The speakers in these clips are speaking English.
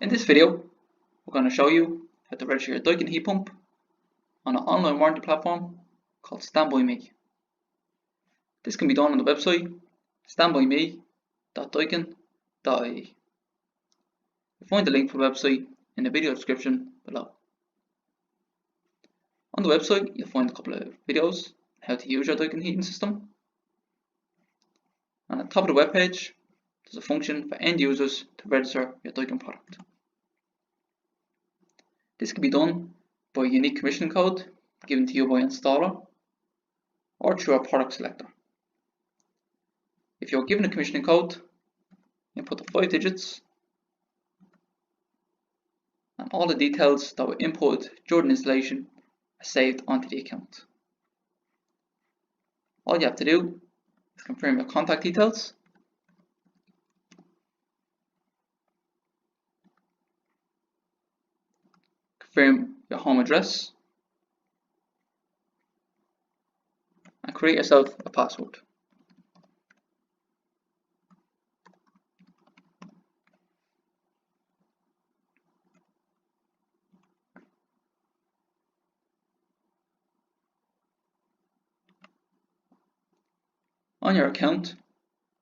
In this video, we're going to show you how to register your Daikin heat pump on an online warranty platform called StandByMe. This can be done on the website standbyme.daikin.ie. You'll find the link for the website in the video description below. On the website, you'll find a couple of videos on how to use your Daikin heating system. And at the top of the web page, there's a function for end users to register your Daikin product. This can be done by a unique commissioning code given to you by an installer or through a product selector. If you're given a commissioning code, input the 5 digits and all the details that were inputted during installation are saved onto the account. All you have to do is confirm your contact details, confirm your home address, and create yourself a password. On your account,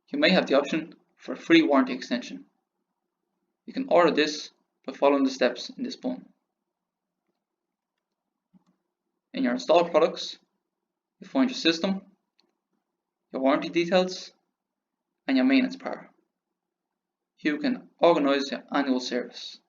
you may have the option for a free warranty extension. You can order this by following the steps in this button. In your installed products, you find your system, your warranty details, and your maintenance power. You can organise your annual service.